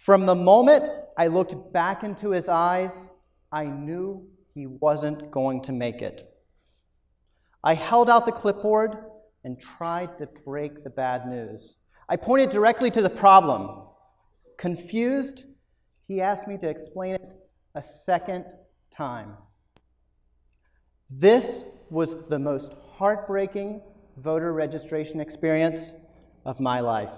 From the moment I looked back into his eyes, I knew he wasn't going to make it. I held out the clipboard and tried to break the bad news. I pointed directly to the problem. Confused, he asked me to explain it a second time. This was the most heartbreaking voter registration experience of my life.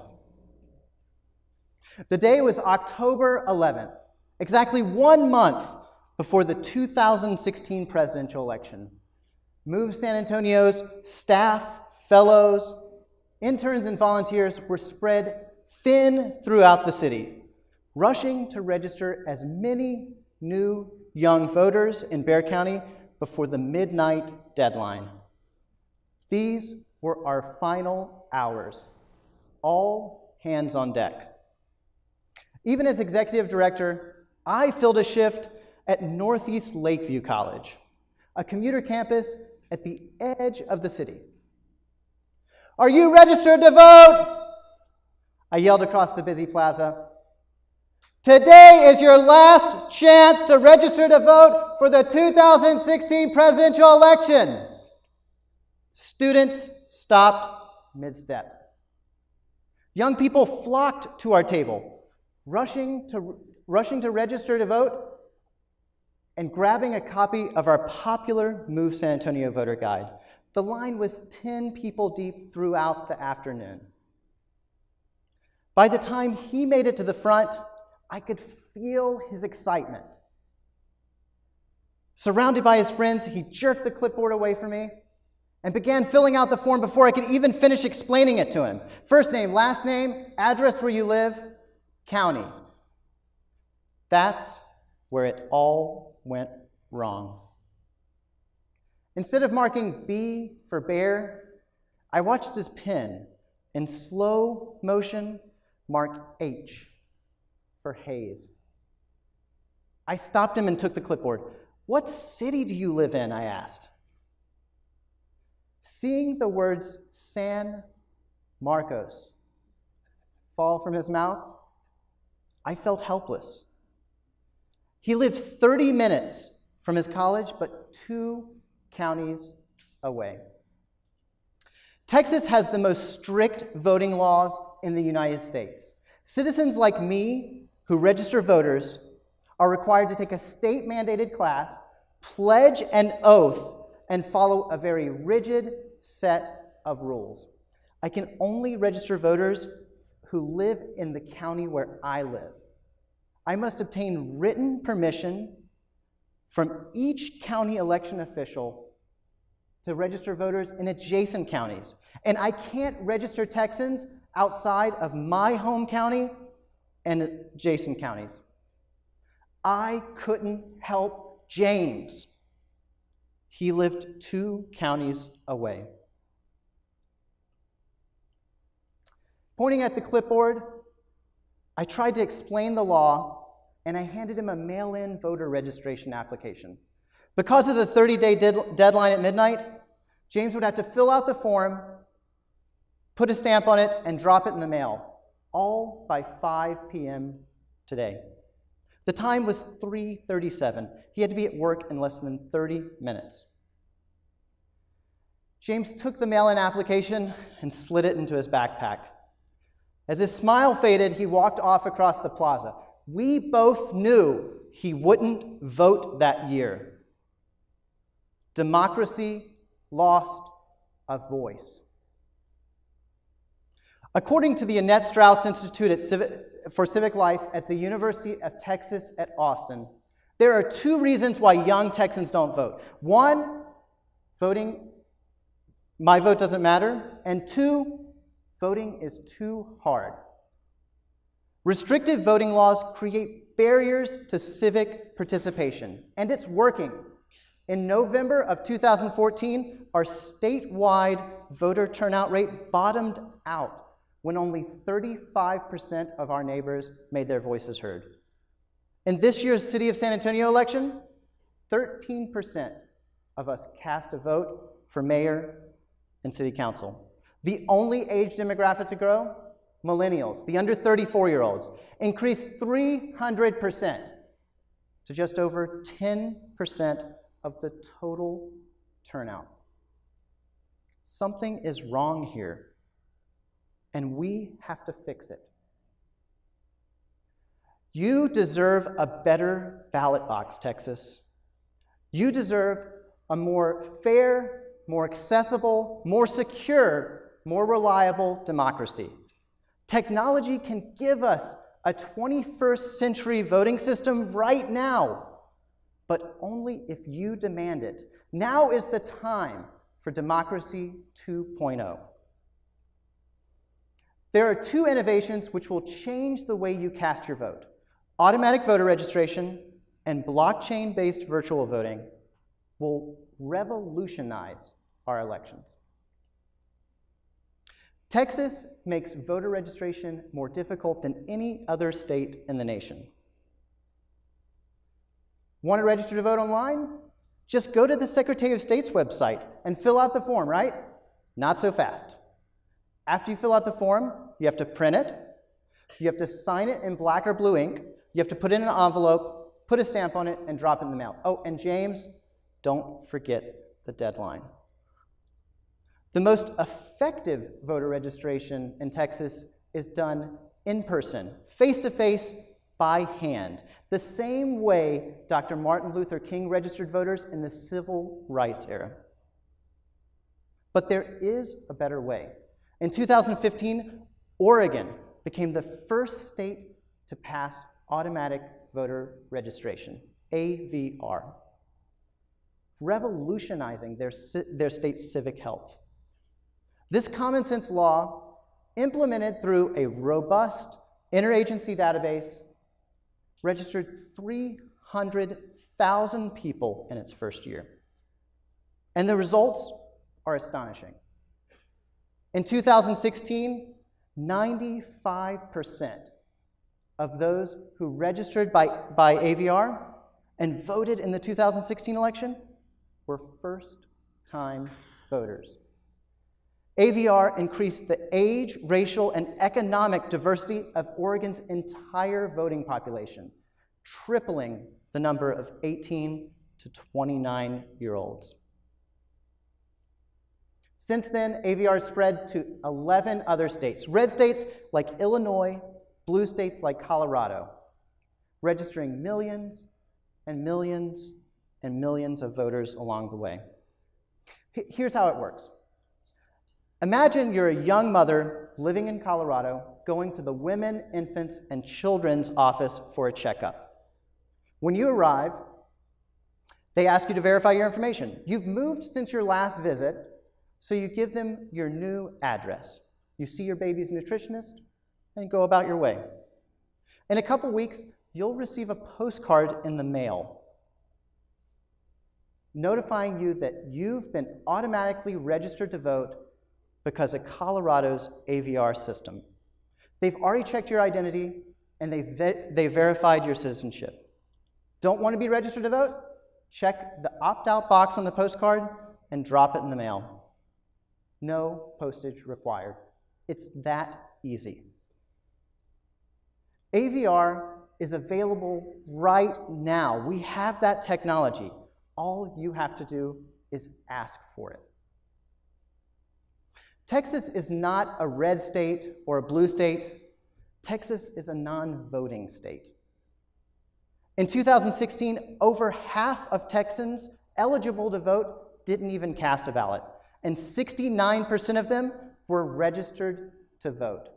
The day was October 11th, exactly 1 month before the 2016 presidential election. Move San Antonio's staff, fellows, interns, and volunteers were spread thin throughout the city, rushing to register as many new young voters in Bexar County before the midnight deadline. These were our final hours, all hands on deck. Even as executive director, I filled a shift at Northeast Lakeview College, a commuter campus at the edge of the city. "Are you registered to vote?" I yelled across the busy plaza. "Today is your last chance to register to vote for the 2016 presidential election." Students stopped mid-step. Young people flocked to our table, rushing to register to vote and grabbing a copy of our popular Move San Antonio voter guide. The line was 10 people deep throughout the afternoon. By the time he made it to the front, I could feel his excitement. Surrounded by his friends, he jerked the clipboard away from me and began filling out the form before I could even finish explaining it to him. First name, last name, address where you live, county. That's where it all went wrong. Instead of marking B for bear, I watched his pen in slow motion mark H for haze. I stopped him and took the clipboard. "What city do you live in?" I asked. Seeing the words San Marcos fall from his mouth, I felt helpless. He lived 30 minutes from his college, but 2 counties away. Texas has the most strict voting laws in the United States. Citizens like me who register voters are required to take a state-mandated class, pledge an oath, and follow a very rigid set of rules. I can only register voters who live in the county where I live. I must obtain written permission from each county election official to register voters in adjacent counties. And I can't register Texans outside of my home county and adjacent counties. I couldn't help James. He lived 2 counties away. Pointing at the clipboard, I tried to explain the law, and I handed him a mail-in voter registration application. Because of the 30-day deadline at midnight, James would have to fill out the form, put a stamp on it, and drop it in the mail, all by 5 p.m. today. The time was 3:37. He had to be at work in less than 30 minutes. James took the mail-in application and slid it into his backpack. As his smile faded, he walked off across the plaza. We both knew he wouldn't vote that year. Democracy lost a voice. According to the Annette Strauss Institute for Civic Life at the University of Texas at Austin, there are 2 reasons why young Texans don't vote. 1, my vote doesn't matter, and 2, voting is too hard. Restrictive voting laws create barriers to civic participation, and it's working. In November of 2014, our statewide voter turnout rate bottomed out when only 35% of our neighbors made their voices heard. In this year's City of San Antonio election, 13% of us cast a vote for mayor and city council. The only age demographic to grow, millennials, the under 34-year-olds, increased 300% to just over 10% of the total turnout. Something is wrong here, and we have to fix it. You deserve a better ballot box, Texas. You deserve a more fair, more accessible, more secure, more reliable democracy. Technology can give us a 21st century voting system right now, but only if you demand it. Now is the time for Democracy 2.0. There are two innovations which will change the way you cast your vote. Automatic voter registration and blockchain-based virtual voting will revolutionize our elections. Texas makes voter registration more difficult than any other state in the nation. Want to register to vote online? Just go to the Secretary of State's website and fill out the form, right? Not so fast. After you fill out the form, you have to print it, you have to sign it in black or blue ink, you have to put it in an envelope, put a stamp on it, and drop it in the mail. Oh, and James, don't forget the deadline. The most effective voter registration in Texas is done in person, face-to-face, by hand, the same way Dr. Martin Luther King registered voters in the civil rights era. But there is a better way. In 2015, Oregon became the first state to pass automatic voter registration, AVR, revolutionizing their state's civic health. This common sense law, implemented through a robust interagency database, registered 300,000 people in its first year. And the results are astonishing. In 2016, 95% of those who registered by AVR and voted in the 2016 election were first-time voters. AVR increased the age, racial, and economic diversity of Oregon's entire voting population, tripling the number of 18 to 29-year-olds. Since then, AVR spread to 11 other states, red states like Illinois, blue states like Colorado, registering millions and millions and millions of voters along the way. Here's how it works. Imagine you're a young mother living in Colorado going to the Women, Infants, and Children's office for a checkup. When you arrive, they ask you to verify your information. You've moved since your last visit, so you give them your new address. You see your baby's nutritionist and go about your way. In a couple weeks, you'll receive a postcard in the mail notifying you that you've been automatically registered to vote because of Colorado's AVR system. They've already checked your identity, and they've verified your citizenship. Don't want to be registered to vote? Check the opt-out box on the postcard and drop it in the mail. No postage required. It's that easy. AVR is available right now. We have that technology. All you have to do is ask for it. Texas is not a red state or a blue state. Texas is a non-voting state. In 2016, over half of Texans eligible to vote didn't even cast a ballot, and 69% of them were registered to vote.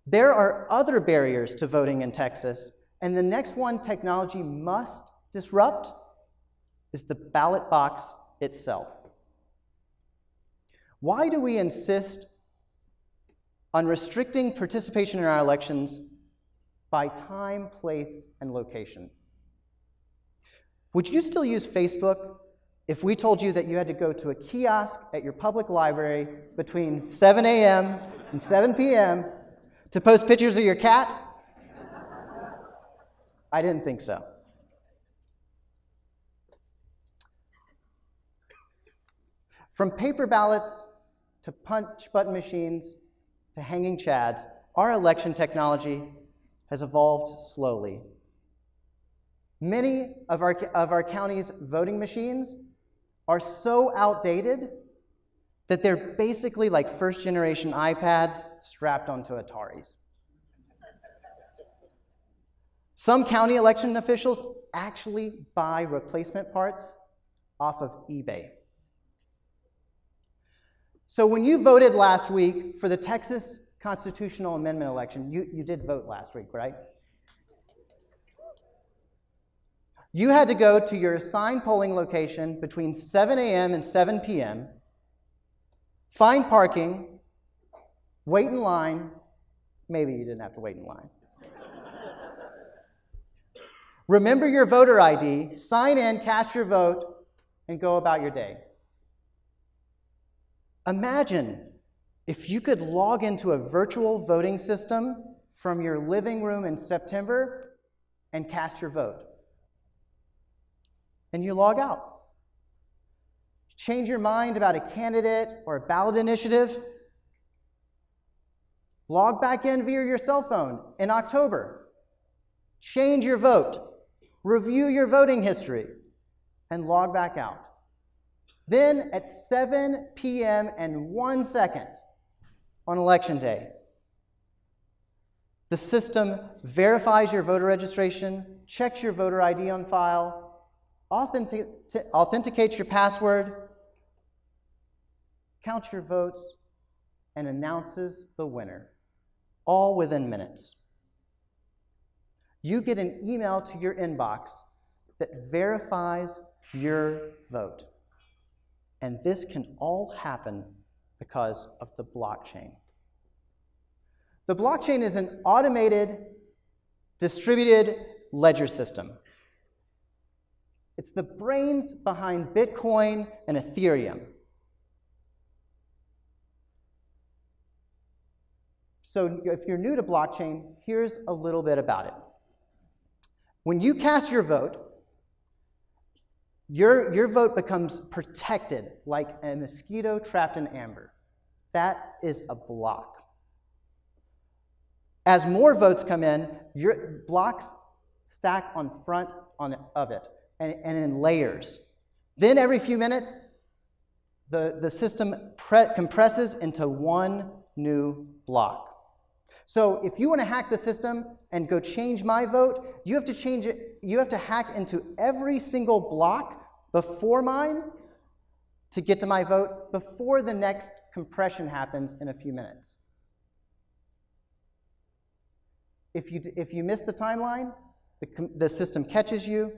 There are other barriers to voting in Texas, and the next one technology must disrupt is the ballot box itself. Why do we insist on restricting participation in our elections by time, place, and location? Would you still use Facebook if we told you that you had to go to a kiosk at your public library between 7 a.m. and 7 p.m. to post pictures of your cat? I didn't think so. From paper ballots to punch button machines to hanging chads, our election technology has evolved slowly. Many of our county's voting machines are so outdated that they're basically like first-generation iPads strapped onto Ataris. Some county election officials actually buy replacement parts off of eBay. So when you voted last week for the Texas constitutional amendment election, you did vote last week, right? You had to go to your assigned polling location between 7 a.m. and 7 p.m., find parking, wait in line. Maybe you didn't have to wait in line. Remember your voter ID, sign in, cast your vote, and go about your day. Imagine if you could log into a virtual voting system from your living room in September and cast your vote. And you log out. Change your mind about a candidate or a ballot initiative. Log back in via your cell phone in October. Change your vote. Review your voting history and log back out. Then at 7 p.m. and 1 second on Election Day, the system verifies your voter registration, checks your voter ID on file, authenticates your password, counts your votes, and announces the winner, all within minutes. You get an email to your inbox that verifies your vote. And this can all happen because of the blockchain. The blockchain is an automated, distributed ledger system. It's the brains behind Bitcoin and Ethereum. So if you're new to blockchain, here's a little bit about it. When you cast your vote, your vote becomes protected like a mosquito trapped in amber. That is a block. As more votes come in, your blocks stack on front of it and in layers. Then every few minutes, the system compresses into one new block. So if you want to hack the system and go change my vote, you have to change it. You have to hack into every single block before mine to get to my vote before the next compression happens in a few minutes. If you miss the timeline, the system catches you,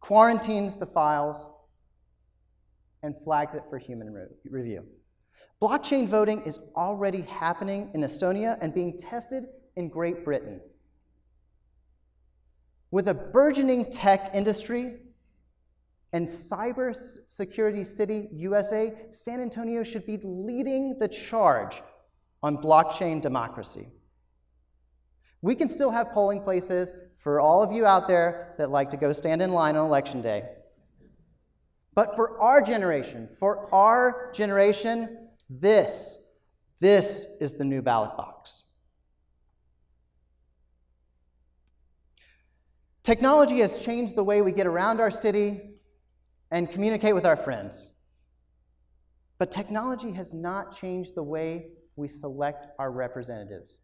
quarantines the files, and flags it for human review. Blockchain voting is already happening in Estonia and being tested in Great Britain. With a burgeoning tech industry and cybersecurity city, USA, San Antonio should be leading the charge on blockchain democracy. We can still have polling places for all of you out there that like to go stand in line on Election Day. But for our generation, this is the new ballot box. Technology has changed the way we get around our city and communicate with our friends. But technology has not changed the way we select our representatives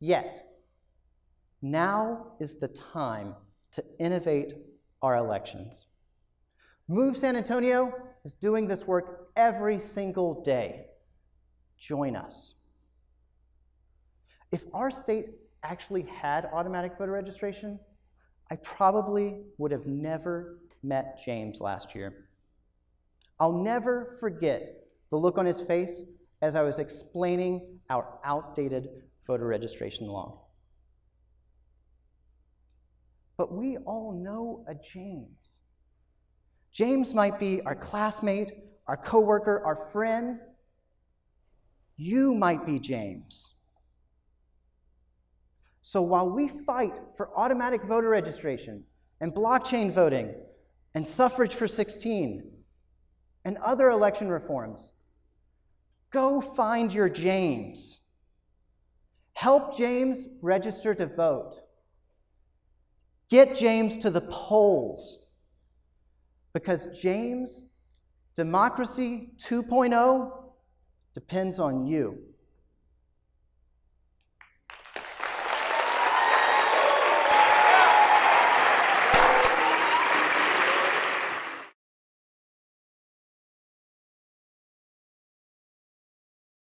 yet. Now is the time to innovate our elections. Move San Antonio is doing this work every single day. Join us. If our state actually had automatic voter registration, I probably would have never met James last year. I'll never forget the look on his face as I was explaining our outdated voter registration law. But we all know a James. James might be our classmate, our coworker, our friend. You might be James. So while we fight for automatic voter registration and blockchain voting and suffrage for 16 and other election reforms, go find your James Help James register to vote. Get James to the polls. Because James, Democracy 2.0 depends on you.